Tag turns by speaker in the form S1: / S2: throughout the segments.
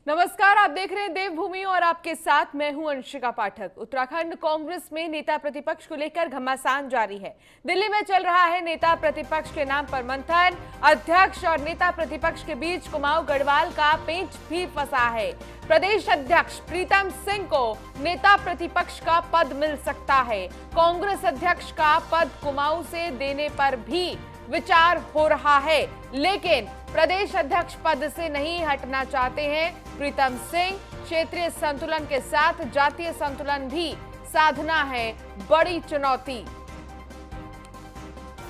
S1: नमस्कार, आप देख रहे हैं देवभूमि और आपके साथ मैं हूं अंशिका पाठक। उत्तराखंड कांग्रेस में नेता प्रतिपक्ष को लेकर घमासान जारी है। दिल्ली में चल रहा है नेता प्रतिपक्ष के नाम पर मंथन। अध्यक्ष और नेता प्रतिपक्ष के बीच कुमाऊं गढ़वाल का पेंच भी फंसा है। प्रदेश अध्यक्ष प्रीतम सिंह को नेता प्रतिपक्ष का पद मिल सकता है। कांग्रेस अध्यक्ष का पद कुमाऊं से देने पर भी विचार हो रहा है, लेकिन प्रदेश अध्यक्ष पद से नहीं हटना चाहते हैं प्रीतम सिंह। क्षेत्रीय संतुलन के साथ जातीय संतुलन भी साधना है बड़ी चुनौती।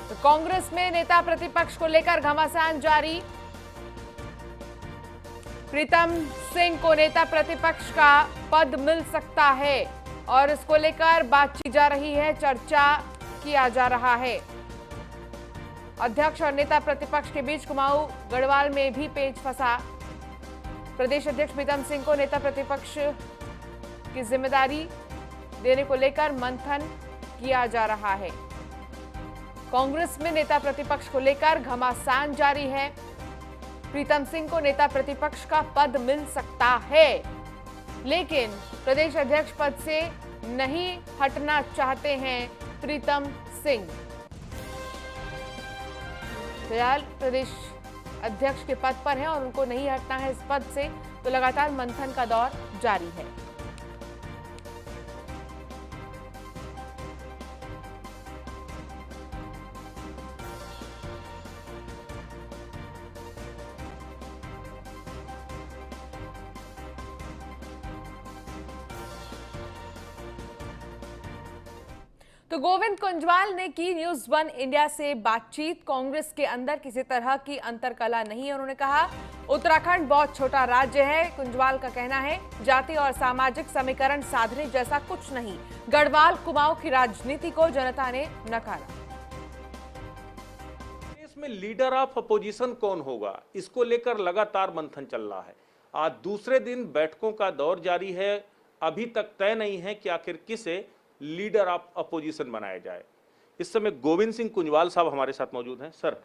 S1: तो कांग्रेस में नेता प्रतिपक्ष को लेकर घमासान जारी। प्रीतम सिंह को नेता प्रतिपक्ष का पद मिल सकता है और इसको लेकर बात की जा रही है, चर्चा किया जा रहा है। अध्यक्ष और नेता प्रतिपक्ष के बीच कुमाऊं गढ़वाल में भी पेच फंसा। प्रदेश अध्यक्ष प्रीतम सिंह को नेता प्रतिपक्ष की जिम्मेदारी देने को लेकर मंथन किया जा रहा है। कांग्रेस में नेता प्रतिपक्ष को लेकर घमासान जारी है। प्रीतम सिंह को नेता प्रतिपक्ष का पद मिल सकता है, लेकिन प्रदेश अध्यक्ष पद से नहीं हटना चाहते हैं प्रीतम सिंह। फिलहाल प्रदेश अध्यक्ष के पद पर है और उनको नहीं हटना है इस पद से, तो लगातार मंथन का दौर जारी है। तो गोविंद कुंजवाल ने की न्यूज वन इंडिया से बातचीत। कांग्रेस के अंदर किसी तरह की अंतरकला नहीं है। उन्होंने कहा उत्तराखंड बहुत छोटा राज्य है। कुंजवाल का कहना है जाति और सामाजिक समीकरण साधने जैसा कुछ नहीं। गढ़वाल कुमाऊं की राजनीति को जनता ने नकारा।
S2: इसमें लीडर ऑफ अपोजिशन कौन होगा, इसको लेकर लगातार मंथन चल रहा है। आज दूसरे दिन बैठकों का दौर जारी है। अभी तक तय नहीं है कि आखिर किसे लीडर ऑफ अपोजिशन बनाया जाए। इस समय गोविंद सिंह कुंजवाल साहब हमारे साथ मौजूद हैं। सर,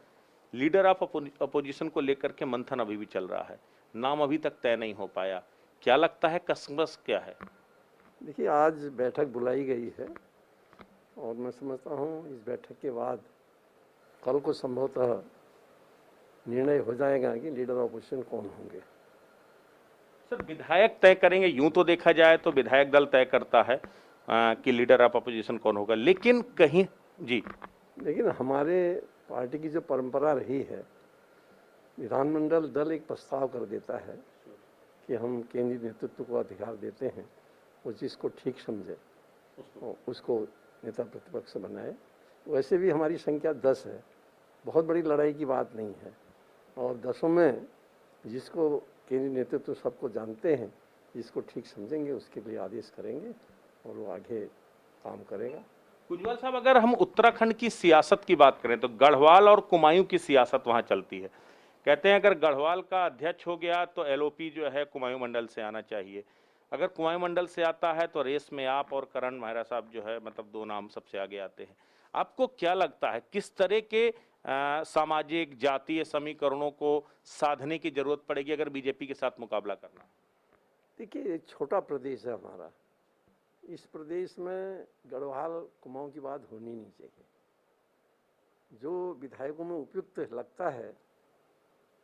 S2: लीडर ऑफ अपोजिशन को लेकर के मंथन अभी भी चल रहा है, नाम अभी तक तय नहीं हो पाया, क्या लगता है कसमस क्या है?
S3: देखिए, आज बैठक बुलाई गई है और मैं समझता हूँ इस बैठक के बाद कल को संभवतः निर्णय हो जाएगा कि लीडर ऑफ अपोजिशन कौन होंगे।
S2: सर, विधायक तय करेंगे, यूं तो देखा जाए तो विधायक दल तय करता है कि लीडर ऑफ अपोजिशन कौन होगा, लेकिन कहीं जी,
S3: लेकिन हमारे पार्टी की जो परंपरा रही है, विधानमंडल दल एक प्रस्ताव कर देता है कि हम केंद्रीय नेतृत्व को अधिकार देते हैं, वो जिसको ठीक समझे उसको नेता प्रतिपक्ष बनाए। वैसे भी हमारी संख्या 10 है, बहुत बड़ी लड़ाई की बात नहीं है, और 10 में जिसको केंद्रीय नेतृत्व सबको जानते हैं, जिसको ठीक समझेंगे उसके लिए आदेश करेंगे और वो आगे काम करेगा।
S2: कुंजवाल साहब, अगर हम उत्तराखंड की सियासत की बात करें तो गढ़वाल और कुमायूं की सियासत वहां चलती है। कहते हैं अगर गढ़वाल का अध्यक्ष हो गया तो एलओपी जो है कुमायूं मंडल से आना चाहिए। अगर कुमायूं मंडल से आता है तो रेस में आप और करण मेहरा साहब जो है, मतलब 2 नाम सबसे आगे आते हैं। आपको क्या लगता है किस तरह के सामाजिक जातीय समीकरणों को साधने की जरूरत पड़ेगी अगर बीजेपी के साथ मुकाबला करना?
S3: देखिए, छोटा प्रदेश है हमारा, इस प्रदेश में गढ़वाल कुमाऊं की बात होनी नहीं चाहिए। जो विधायकों में उपयुक्त लगता है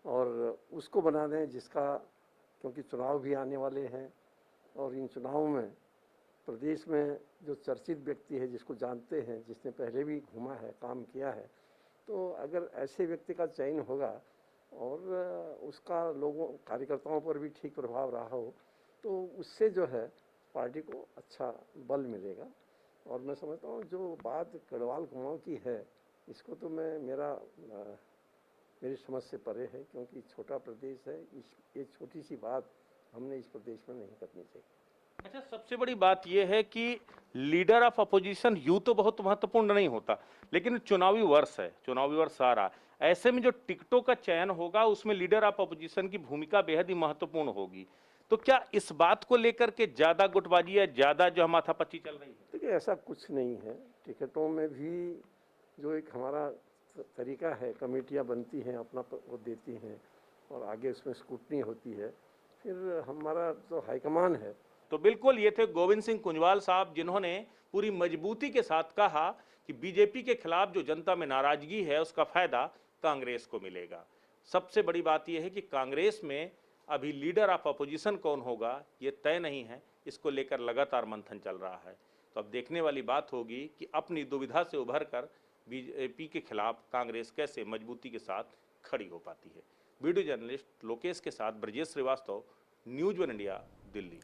S3: और उसको बना दें, जिसका, क्योंकि चुनाव भी आने वाले हैं और इन चुनावों में प्रदेश में जो चर्चित व्यक्ति है, जिसको जानते हैं, जिसने पहले भी घूमा है, काम किया है, तो अगर ऐसे व्यक्ति का चयन होगा और उसका लोगों कार्यकर्ताओं पर भी ठीक प्रभाव रहा हो, तो उससे जो है पार्टी को अच्छा बल मिलेगा। और मैं समझता हूँ जो बात गढ़वाल कुमाऊं की है, इसको तो मेरी समझ से परे है, क्योंकि छोटा प्रदेश है। ये छोटी सी बात हमने इस प्रदेश में नहीं करनी चाहिए।
S2: अच्छा, सबसे बड़ी बात यह है कि लीडर ऑफ अपोजिशन यूं तो बहुत महत्वपूर्ण नहीं होता, लेकिन चुनावी वर्ष है, चुनावी वर्ष आ रहा, ऐसे में जो टिकटों का चयन होगा उसमें लीडर ऑफ अपोजिशन की भूमिका बेहद ही महत्वपूर्ण होगी। तो क्या इस बात को लेकर के ज्यादा गुटबाजी या ज्यादा जो माथापच्ची चल रही है?
S3: देखिए, ऐसा कुछ नहीं है। टिकटों में भी जो एक हमारा तरीका है, कमेटियां बनती हैं, अपना वो देती हैं और आगे उसमें स्क्रूटनी होती है, फिर हमारा तो हाईकमान है।
S2: तो बिल्कुल ये थे गोविंद सिंह कुंजवाल साहब, जिन्होंने पूरी मजबूती के साथ कहा कि बीजेपी के खिलाफ जो जनता में नाराजगी है उसका फायदा कांग्रेस को मिलेगा। सबसे बड़ी बात यह है कि कांग्रेस में अभी लीडर ऑफ अपोजिशन कौन होगा ये तय नहीं है, इसको लेकर लगातार मंथन चल रहा है। तो अब देखने वाली बात होगी कि अपनी दुविधा से उभर कर बीजेपी के खिलाफ कांग्रेस कैसे मजबूती के साथ खड़ी हो पाती है। वीडियो जर्नलिस्ट लोकेश के साथ Brajesh Srivastava, news one India, Delhi.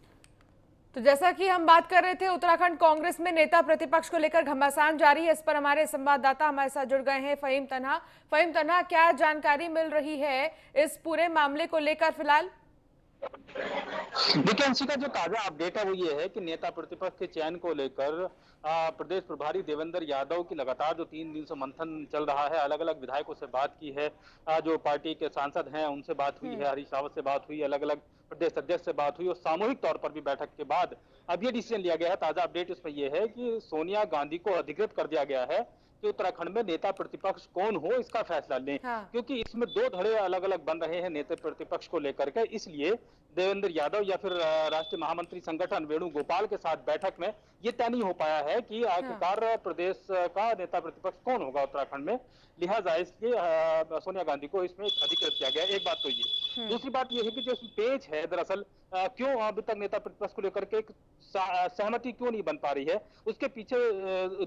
S1: तो जैसा कि हम बात कर रहे थे, उत्तराखंड कांग्रेस में नेता प्रतिपक्ष को लेकर घमासान जारी है। इस पर हमारे संवाददाता हमारे साथ जुड़ गए हैं, फहीम तन्हा। फहीम तन्हा, क्या जानकारी मिल रही है इस पूरे मामले को लेकर फिलहाल?
S4: देखिए अंशिका, जो ताजा अपडेट है वो ये है कि नेता प्रतिपक्ष के चयन को लेकर प्रदेश प्रभारी देवेंद्र यादव की लगातार जो 3 दिन से मंथन चल रहा है, अलग अलग विधायकों से बात की है, जो पार्टी के सांसद हैं उनसे बात हुई है, हरीश रावत से बात हुई, अलग अलग प्रदेश अध्यक्ष से बात हुई और सामूहिक तौर पर भी बैठक के बाद अब ये डिसीजन लिया गया है। ताजा अपडेट इसमें यह है कि सोनिया गांधी को अधिकृत कर दिया गया है कि उत्तराखंड में नेता प्रतिपक्ष कौन हो इसका फैसला लें।
S1: हाँ।
S4: क्योंकि इसमें 2 धड़े अलग अलग बन रहे हैं नेता प्रतिपक्ष को लेकर के, इसलिए देवेंद्र यादव या फिर राष्ट्रीय महामंत्री संगठन वेणुगोपाल के साथ बैठक में ये तय नहीं हो पाया है कि आखिरकार प्रदेश का नेता प्रतिपक्ष कौन होगा उत्तराखंड में। लिहाजा इसलिए सोनिया गांधी को इसमें अधिकृत किया गया। एक बात तो ये, दूसरी बात ये है कि जो पेच है दरअसल क्यों अभी तक नेता प्रतिपक्ष को लेकर के एक सहमति क्यों नहीं बन पा रही है, उसके पीछे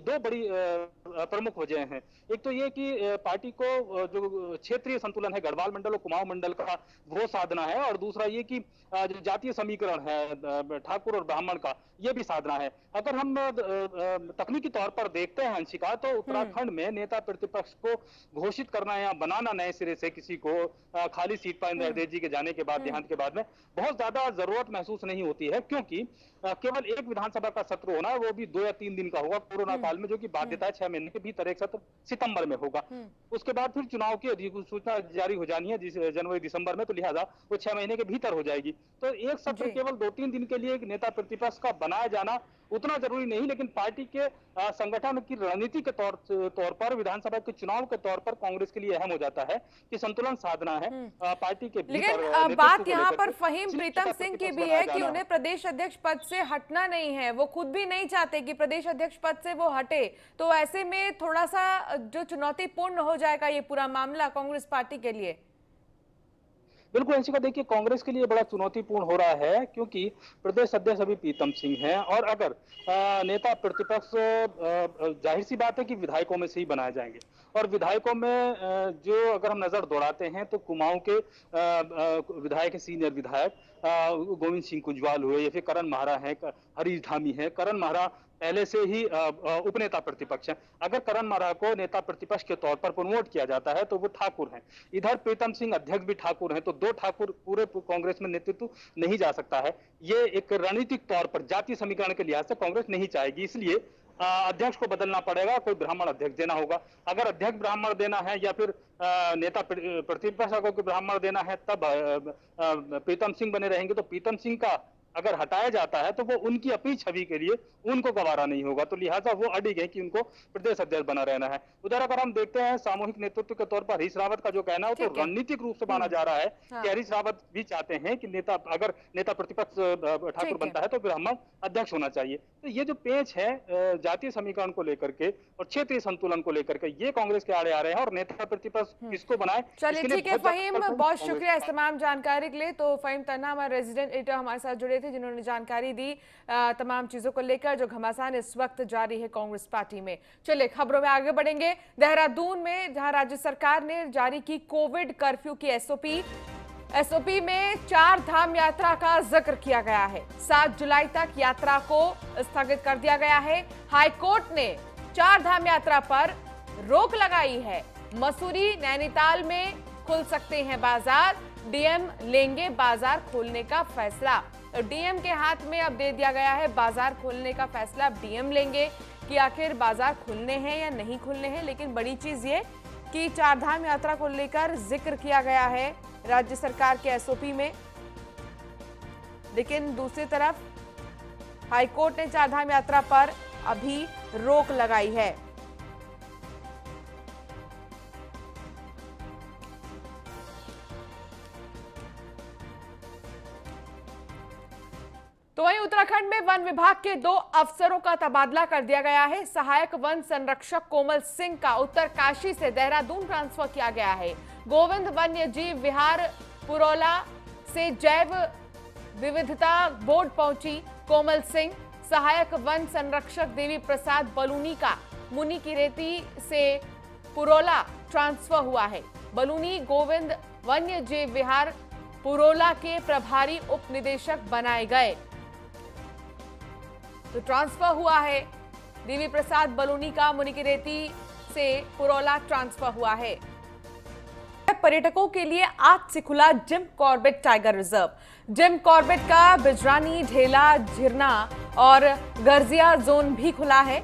S4: 2 बड़ी प्रमुख वजह हैं। एक तो ये कि पार्टी को जो क्षेत्रीय संतुलन है, गढ़वाल मंडल और कुमाऊं मंडल का, वो साधना है, और दूसरा ये कि जो जातीय समीकरण है ठाकुर और ब्राह्मण का, ये भी साधना है। अगर हम तकनीकी तौर पर देखते हैं अंशिका, तो उत्तराखंड में नेता प्रतिपक्ष को घोषित करना या बनाना नए सिरे से किसी को खाली सीट पर इंदिरा हृदय जी के जाने के बाद, देहांत के बाद में बहुत ज्यादा जरूरत महसूस नहीं होती है, क्योंकि केवल एक विधानसभा का सत्र होना है, वो भी 2 या 3 दिन का होगा कोरोना काल में, जो कि बाध्यता है 6 महीने के भीतर एक सत्र सितंबर में होगा। उसके बाद फिर चुनाव की अधिसूचना जारी हो जानी है जनवरी दिसंबर में, तो लिहाजा वो 6 महीने के भीतर हो जाएगी। तो एक सत्र केवल 2-3 दिन के लिए एक नेता प्रतिपक्ष का बनाया जाना उतना जरूरी नहीं, लेकिन पार्टी के संगठन की रणनीति के तौर पर, विधानसभा के चुनाव के तौर पर कांग्रेस के लिए अहम हो जाता है कि संतुलन साधना है पार्टी के भीतर।
S1: लेकिन बात यहाँ पर फहीम प्रीतम सिंह की भी है कि उन्हें प्रदेश अध्यक्ष पद से हटना नहीं है, वो खुद भी नहीं चाहते कि प्रदेश अध्यक्ष पद से वो हटे। तो ऐसे में थोड़ा सा जो चुनौतीपूर्ण हो जाएगा ये पूरा मामला कांग्रेस पार्टी के लिए।
S4: बिल्कुल अंशिका, देखिए कांग्रेस के लिए बड़ा चुनौतीपूर्ण हो रहा है, क्योंकि प्रदेश अध्यक्ष अभी प्रीतम सिंह हैं, और अगर नेता प्रतिपक्ष जाहिर सी बात है कि विधायकों में से ही बनाए जाएंगे, और विधायकों में जो अगर हम नजर दौड़ाते हैं तो कुमाऊं के विधायक, सीनियर विधायक गोविंद सिंह कुंजवाल हुए, या फिर करण महारा है, हरीश धामी है। करण महारा पहले से ही उपनेता प्रतिपक्ष है। अगर करण महारा को नेता प्रतिपक्ष के तौर पर प्रमोट किया जाता है तो वो ठाकुर हैं। इधर प्रीतम सिंह अध्यक्ष भी ठाकुर हैं, तो 2 ठाकुर पूरे कांग्रेस में नेतृत्व नहीं जा सकता है। ये एक रणनीतिक तौर पर जातीय समीकरण के लिहाज से कांग्रेस नहीं चाहेगी, इसलिए अध्यक्ष को बदलना पड़ेगा, कोई ब्राह्मण अध्यक्ष देना होगा। अगर अध्यक्ष ब्राह्मण देना है या फिर नेता प्रतिपक्ष को ब्राह्मण देना है, तब प्रीतम सिंह बने रहेंगे। तो प्रीतम सिंह का अगर हटाया जाता है तो वो उनकी अपनी छवि के लिए उनको गवारा नहीं होगा, तो लिहाजा वो अडिग है कि उनको प्रदेश अध्यक्ष बना रहना है। उधर अगर हम देखते हैं सामूहिक नेतृत्व के तौर पर हरीश रावत का जो कहना है, तो रणनीतिक रूप से माना जा रहा है कि हरीश रावत भी चाहते हैं कि अगर नेता प्रतिपक्ष ठाकुर बनता है तो ब्राह्मण अध्यक्ष होना चाहिए। तो ये जो पेच है जातीय समीकरण को लेकर के और क्षेत्रीय संतुलन को लेकर के, ये कांग्रेस के आड़े आ रहे हैं, और नेता प्रतिपक्ष किसको बनाए।
S1: चलिए ठीक है फहीम, बहुत शुक्रिया इस तमाम जानकारी के लिए। तो फहीम तन्हा हमारे रेजिडेंट एडिटर हमारे साथ जुड़े थे, जिन्होंने जानकारी दी तमाम चीजों को लेकर जो घमासान इस वक्त जारी है कांग्रेस पार्टी में। चलिए खबरों में आगे बढ़ेंगे। देहरादून में जहां राज्य सरकार ने जारी की कोविड कर्फ्यू की एसओपी में 4 धाम यात्रा का जिक्र किया गया है। 7 जुलाई तक यात्रा को स्थगित कर दिया गया है। हाईकोर्ट ने 4 धाम यात्रा पर रोक लगाई है। मसूरी, नैनीताल में खुल सकते हैं बाजार, डीएम लेंगे बाजार खोलने का फैसला। डीएम के हाथ में अब दे दिया गया है बाजार खोलने का फैसला। अब डीएम लेंगे कि आखिर बाजार खुलने हैं या नहीं खुलने हैं। लेकिन बड़ी चीज ये कि 4 धाम यात्रा को लेकर जिक्र किया गया है राज्य सरकार के एसओपी में। लेकिन दूसरी तरफ हाईकोर्ट ने 4 धाम यात्रा पर अभी रोक लगाई है। तो वहीं उत्तराखंड में वन विभाग के 2 अफसरों का तबादला कर दिया गया है। सहायक वन संरक्षक कोमल सिंह का उत्तरकाशी से देहरादून ट्रांसफर किया गया है। गोविंद वन्य जीव विहार पुरौला से जैव विविधता बोर्ड पहुंची कोमल सिंह। सहायक वन संरक्षक देवी प्रसाद बलूनी का मुनि की रेती से पुरौला ट्रांसफर हुआ है। बलूनी गोविंद वन्य जीव विहार पुरौला के प्रभारी उप निदेशक बनाए गए। तो ट्रांसफर हुआ है। देवी प्रसाद बलूनी का मुनिकिरेती से पुरौला ट्रांसफर हुआ है। पर्यटकों के लिए आज से खुला Jim Corbett tiger reserve. Jim Corbett का बिजरानी, ढेला, झिरना और गर्जिया जोन भी खुला है।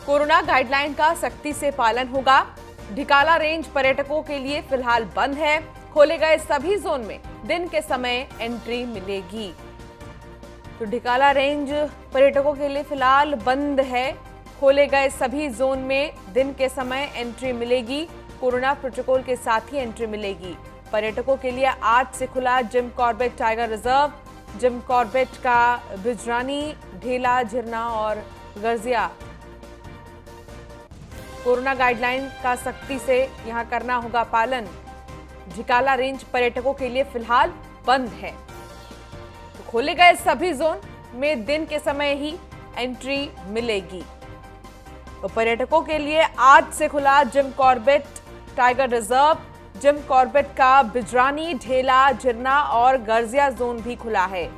S1: कोरोना गाइडलाइन का सख्ती से पालन होगा। ढिकाला रेंज पर्यटकों के लिए फिलहाल बंद है। खोले गए सभी जोन में दिन के समय एंट्री मिलेगी। तो ढिकाला रेंज पर्यटकों के लिए फिलहाल बंद है। खोले गए सभी जोन में दिन के समय एंट्री मिलेगी। कोरोना प्रोटोकॉल के साथ ही एंट्री मिलेगी। पर्यटकों के लिए आज से खुला Jim Corbett tiger reserve. Jim Corbett का बिजरानी, ढेला, झिरना और गर्जिया कोरोना गाइडलाइन का सख्ती से यहां करना होगा पालन। ढिकाला रेंज पर्यटकों के लिए फिलहाल बंद है। तो खोले गए सभी जोन में दिन के समय ही एंट्री मिलेगी। तो पर्यटकों के लिए आज से खुला Jim Corbett tiger reserve. Jim Corbett का बिजरानी, ढेला, झिरना और गर्जिया जोन भी खुला है।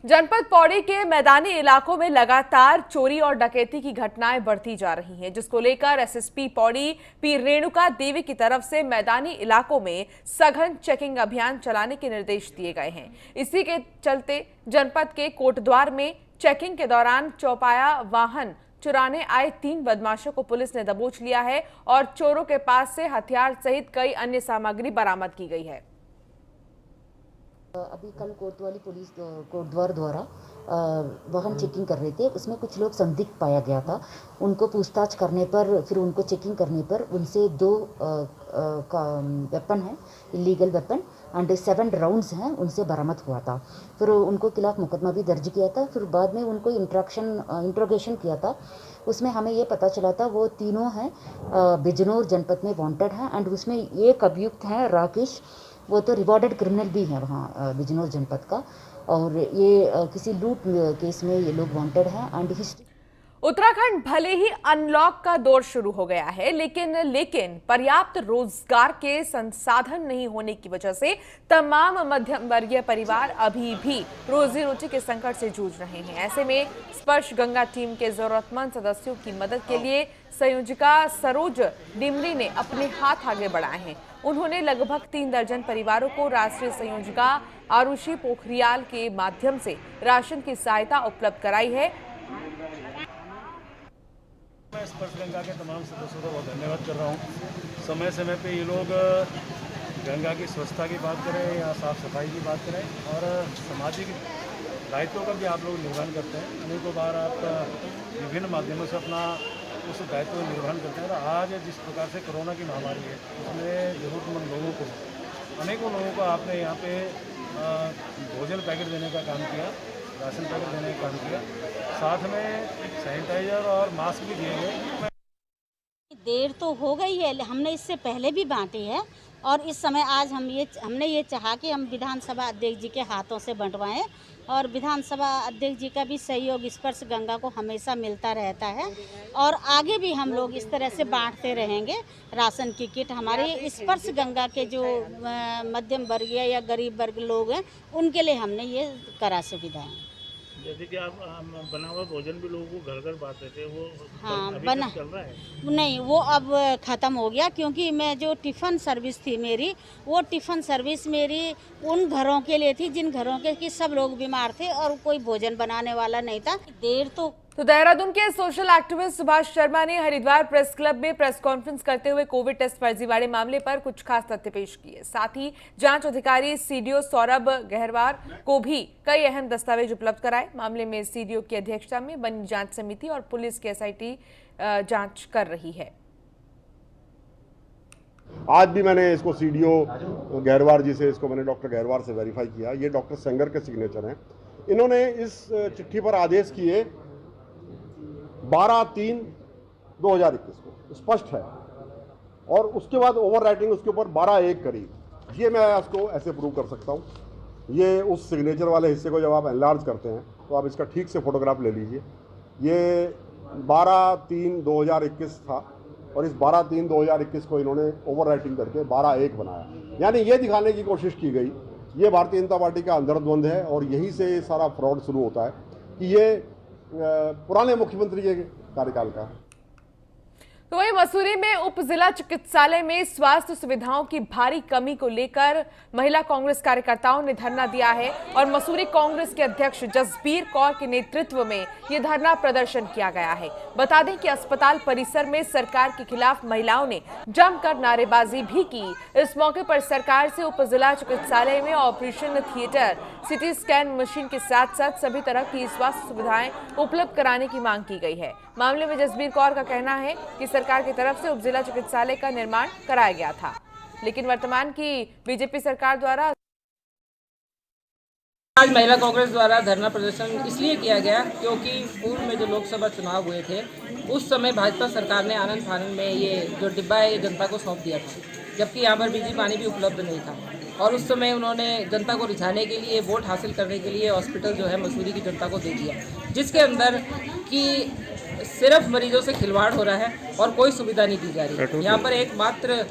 S1: जनपद पौड़ी के मैदानी इलाकों में लगातार चोरी और डकैती की घटनाएं बढ़ती जा रही हैं, जिसको लेकर एसएसपी पौड़ी पी रेणुका देवी की तरफ से मैदानी इलाकों में सघन चेकिंग अभियान चलाने के निर्देश दिए गए हैं। इसी के चलते जनपद के कोटद्वार में चेकिंग के दौरान चौपाया वाहन चुराने आए 3 बदमाशों को पुलिस ने दबोच लिया है और चोरों के पास से हथियार सहित कई अन्य सामग्री बरामद की गई है।
S5: अभी कल कोतवाली पुलिस कोटद्वार द्वारा वाहन चेकिंग कर रहे थे। उसमें कुछ लोग संदिग्ध पाया गया था। उनको पूछताछ करने पर, फिर उनको चेकिंग करने पर उनसे 2 वेपन है, इलीगल वेपन एंड 7 राउंड्स हैं, उनसे बरामद हुआ था। फिर उनको खिलाफ मुकदमा भी दर्ज किया था। फिर बाद में उनको इंट्रोगेशन किया था। उसमें हमें ये पता चला था वो तीनों हैं बिजनौर जनपद में वांटेड हैं एंड उसमें एक अभियुक्त हैं राकेश, वो तो रिवॉर्डेड क्रिमिनल भी है वहाँ बिजनौर जनपद का, और ये किसी लूट केस में ये लोग वांटेड हैं एंड हिस्ट्री।
S1: उत्तराखंड भले ही अनलॉक का दौर शुरू हो गया है, लेकिन पर्याप्त रोजगार के संसाधन नहीं होने की वजह से तमाम मध्यम वर्गीय परिवार अभी भी रोजी रोटी के संकट से जूझ रहे हैं। ऐसे में स्पर्श गंगा टीम के जरूरतमंद सदस्यों की मदद के लिए संयोजिका सरोज डिमरी ने अपने हाथ आगे बढ़ाए हैं। उन्होंने लगभग 3 दर्जन परिवारों को राष्ट्रीय संयोजिका आरुषि पोखरियाल के माध्यम से राशन की सहायता उपलब्ध कराई है।
S6: मैं स्पर्श गंगा के तमाम सदस्यों का बहुत धन्यवाद कर रहा हूँ। समय समय पे ये लोग गंगा की स्वच्छता की बात करें या साफ सफाई की बात करें और सामाजिक दायित्वों का भी आप लोग निर्वहन करते हैं। अनेकों बार आप विभिन्न माध्यमों से अपना उस दायित्व का निर्वहन करते हैं। और आज जिस प्रकार से कोरोना की महामारी है, उसमें ज़रूरतमंद लोगों को, अनेकों लोगों को आपने यहाँ पे भोजन पैकेट देने का काम किया, राशन पैकेट देने का काम किया, साथ में सैनिटाइजर और मास्क भी दिए गए।
S7: देर तो हो गई है, हमने इससे पहले भी बांटे हैं और इस समय आज हमने ये चाहा कि हम विधानसभा अध्यक्ष जी के हाथों से बंटवाएं और विधानसभा अध्यक्ष जी का भी सहयोग स्पर्श गंगा को हमेशा मिलता रहता है और आगे भी हम लोग इस तरह से बांटते रहेंगे राशन की किट। हमारे स्पर्श गंगा के जो मध्यम वर्गीय या गरीब वर्ग लोग हैं उनके लिए हमने ये करा सुविधाएं।
S6: जैसे कि आप बना हुआ भोजन भी लोगों को घर घर बांटते थे, वो
S7: हाँ
S6: अभी
S7: बना
S6: चल रहा है?
S7: नहीं, वो अब ख़त्म हो गया क्योंकि मैं जो टिफ़िन सर्विस थी मेरी, वो टिफ़िन सर्विस मेरी उन घरों के लिए थी जिन घरों के कि सब लोग बीमार थे और कोई भोजन बनाने वाला नहीं था। देर तो
S1: देहरादून के सोशल एक्टिविस्ट सुभाष शर्मा ने हरिद्वार प्रेस क्लब में प्रेस कॉन्फ्रेंस करते हुए कोविड टेस्ट फर्जीवाड़े मामले पर कुछ खास तथ्य पेश किए। साथ ही जांच अधिकारी सीडीओ सौरभ गहरवार को भी कई अहम दस्तावेज उपलब्ध कराए। मामले में सीडीओ की अध्यक्षता में बनी जांच समिति और पुलिस की एसआईटी जांच कर रही है।
S8: आज भी मैंने इसको सीडीओ गहरवार जी से, इसको मैंने डॉक्टर गहरवार से वेरीफाई किया, ये डॉक्टर सेंगर के सिग्नेचर हैं। इन्होंने इस चिट्ठी पर आदेश किए 12/3/2021 को, स्पष्ट है, और उसके बाद ओवर राइटिंग उसके ऊपर 12/1 करी। ये मैं इसको ऐसे प्रूव कर सकता हूँ। ये उस सिग्नेचर वाले हिस्से को जब आप एनलार्ज करते हैं तो आप इसका ठीक से फोटोग्राफ ले लीजिए। ये 12/3/2021 था और इस 12/3/2021 को इन्होंने ओवर राइटिंग करके 12/1 बनाया। यानी ये दिखाने की कोशिश की गई ये भारतीय जनता पार्टी का अंतर्द्वंद है और यहीं से सारा फ्रॉड शुरू होता है कि ये पुराने मुख्यमंत्री के कार्यकाल का है।
S1: तो वहीं मसूरी में उप जिला चिकित्सालय में स्वास्थ्य सुविधाओं की भारी कमी को लेकर महिला कांग्रेस कार्यकर्ताओं ने धरना दिया है और मसूरी कांग्रेस के अध्यक्ष जसबीर कौर के नेतृत्व में यह धरना प्रदर्शन किया गया है। बता दें कि अस्पताल परिसर में सरकार के खिलाफ महिलाओं ने जमकर नारेबाजी भी की। इस मौके पर सरकार से उप जिला चिकित्सालय में operation theatre, CT scan machine के साथ साथ सभी तरह की स्वास्थ्य सुविधाएं उपलब्ध कराने की मांग की गई है। मामले में जसबीर कौर का कहना है कि सरकार की तरफ से उपजिला चिकित्सालय का निर्माण कराया गया था, लेकिन वर्तमान की बीजेपी सरकार द्वारा
S9: आज महिला कांग्रेस द्वारा धरना प्रदर्शन इसलिए किया गया क्योंकि पूर्व में जो लोकसभा चुनाव हुए थे उस समय भाजपा सरकार ने आनंद फानंद में ये जो डिब्बा है ये जनता को सौंप दिया था, जबकि यहाँ पर बिजली पानी भी उपलब्ध नहीं था। और उस समय उन्होंने जनता को रिझाने के लिए, वोट हासिल करने के लिए हॉस्पिटल जो है मसूरी की जनता को दे दिया, जिसके अंदर कि सिर्फ मरीजों से खिलवाड़ हो रहा है और कोई सुविधा नहीं दी जा रही। यहाँ पर एकमात्र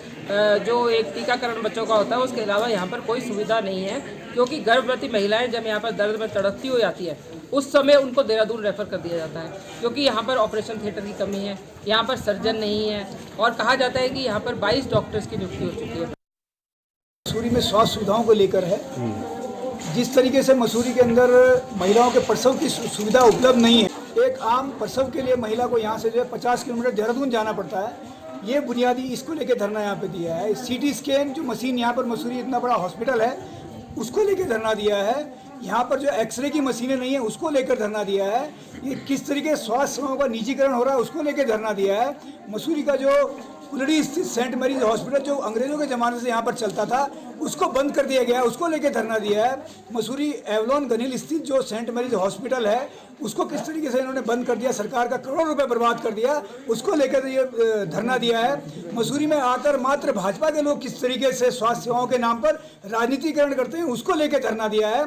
S9: जो एक टीकाकरण बच्चों का होता है उसके अलावा यहाँ पर कोई सुविधा नहीं है, क्योंकि गर्भवती महिलाएं जब यहाँ पर दर्द में तड़पती हो जाती है उस समय उनको देहरादून रेफर कर दिया जाता है, क्योंकि यहाँ पर ऑपरेशन थिएटर की कमी है, यहाँ पर सर्जन नहीं है और कहा जाता है कि यहाँ पर 22 डॉक्टर्स की नियुक्ति हो चुकी है।
S10: मसूरी में स्वास्थ्य सुविधाओं को लेकर है, जिस तरीके से मसूरी के अंदर महिलाओं के प्रसव की सुविधा उपलब्ध नहीं है, एक आम प्रसव के लिए महिला को यहाँ से जो है 50 किलोमीटर देहरादून जाना पड़ता है। ये बुनियादी इसको लेकर धरना यहाँ पे दिया है। सीटी स्कैन जो मशीन यहाँ पर मसूरी इतना बड़ा हॉस्पिटल है उसको लेकर धरना दिया है। यहाँ पर जो एक्सरे की मशीनें नहीं है उसको लेकर धरना दिया है। ये किस तरीके स्वास्थ्य सेवाओं का निजीकरण हो रहा है उसको लेकर धरना दिया है। मसूरी का जो उलड़ी स्थित सेंट मैरीज हॉस्पिटल जो अंग्रेजों के ज़माने से यहाँ पर चलता था उसको बंद कर दिया गया है, उसको लेकर धरना दिया है। मसूरी एवलॉन गनील स्थित जो सेंट मैरीज हॉस्पिटल है उसको किस तरीके से इन्होंने बंद कर दिया, सरकार का करोड़ों रुपए बर्बाद कर दिया, उसको लेकर ये धरना दिया है। मसूरी में आकर मात्र भाजपा के लोग किस तरीके से स्वास्थ्य सेवाओं के नाम पर राजनीतिकरण करते हैं उसको लेकर धरना दिया है।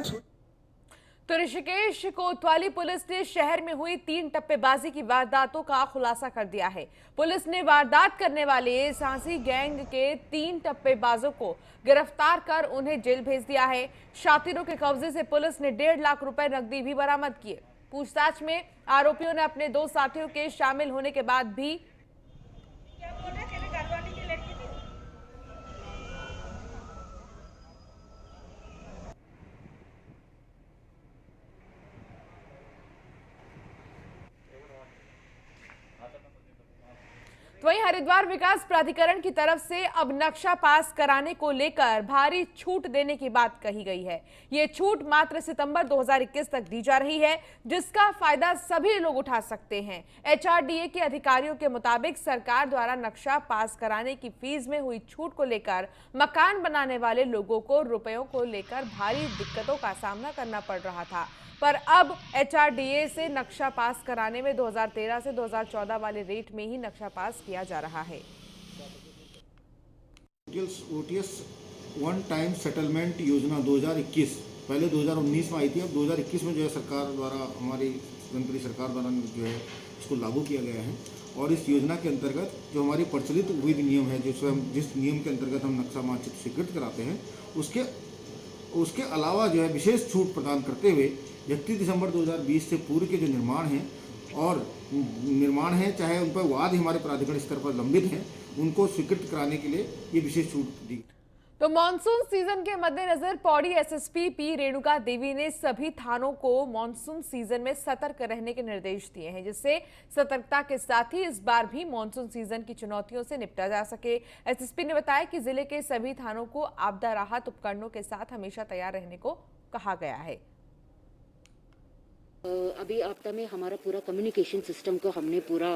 S1: तो ऋषिकेश कोतवाली पुलिस ने शहर में हुई 3 टप्पेबाजी की वारदातों का खुलासा कर दिया है। पुलिस ने वारदात करने वाले सांसी गैंग के 3 टप्पेबाजों को गिरफ्तार कर उन्हें जेल भेज दिया है। शातिरों के कब्जे से पुलिस ने 1.5 लाख रुपए नकदी भी बरामद किए। पूछताछ में आरोपियों ने अपने 2 साथियों के शामिल होने के बाद भी वहीं हरिद्वार विकास प्राधिकरण की तरफ से अब नक्शा पास कराने को लेकर भारी छूट देने की बात कही गई है। ये छूट मात्र सितंबर 2021 तक दी जा रही है, जिसका फायदा सभी लोग उठा सकते हैं। एचआरडीए के अधिकारियों के मुताबिक सरकार द्वारा नक्शा पास कराने की फीस में हुई छूट को लेकर मकान बनाने वाले लोगों को रुपयों को लेकर भारी दिक्कतों का सामना करना पड़ रहा था, पर अब एचआरडीए से नक्शा पास कराने में 2013 से 2014 वाले रेट में ही नक्शा पास किया जा रहा है।
S11: ओटीएस वन टाइम सेटलमेंट योजना 2021 पहले 2019 में आई थी, अब 2021 में जो है सरकार द्वारा, हमारी मंत्री सरकार द्वारा जो है इसको लागू किया गया है। और इस योजना के अंतर्गत जो हमारी प्रचलित विधि नियम है, जिस नियम के अंतर्गत हम नक्शा मानचित्र स्वीकृत कराते हैं, उसके अलावा जो है विशेष छूट प्रदान करते हुए 31 दिसंबर 2020 से पूर्व के जो निर्माण हैं चाहे उन पर वाद हमारे प्राधिकरण स्तर पर लंबित हैं, उनको स्वीकृत कराने के लिए ये विशेष छूट दी।
S1: तो मानसून सीजन के मद्देनजर पौड़ी एसएसपी पी रेणुका देवी ने सभी थानों को मानसून सीजन में सतर्क रहने के निर्देश दिए हैं, जिससे सतर्कता के साथ ही इस बार भी मानसून सीजन की चुनौतियों से निपटा जा सके। एसएसपी ने बताया कि जिले के सभी थानों को आपदा राहत उपकरणों के साथ हमेशा तैयार रहने को कहा गया है।
S5: अभी आपदा में हमारा पूरा कम्युनिकेशन सिस्टम को हमने पूरा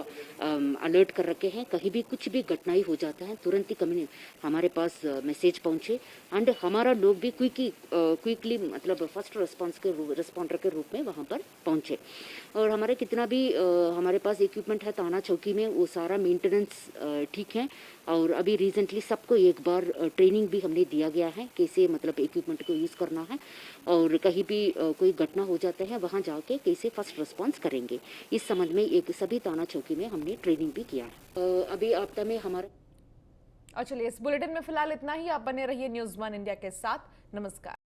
S5: अलर्ट कर रखे हैं। कहीं भी कुछ भी घटनाएं हो जाता है तुरंत ही हमारे पास मैसेज पहुंचे एंड हमारा लोग भी क्विकली मतलब फर्स्ट रिस्पॉन्डर के रूप में वहां पर पहुंचे। और हमारे कितना भी हमारे पास इक्विपमेंट है थाना चौकी में वो सारा मेंटेनेंस ठीक है। और अभी रिसेंटली सबको एक बार ट्रेनिंग भी हमने दिया गया है कैसे मतलब इक्विपमेंट को यूज़ करना है और कहीं भी कोई घटना हो जाता है वहाँ जाके कैसे फर्स्ट रिस्पांस करेंगे इस संबंध में एक सभी थाना चौकी में हमने ट्रेनिंग भी किया है। अभी आपदा में हमारा
S1: और चलिए इस बुलेटिन में फिलहाल इतना ही। आप बने रहिए न्यूज़ 1 इंडिया के साथ। नमस्कार।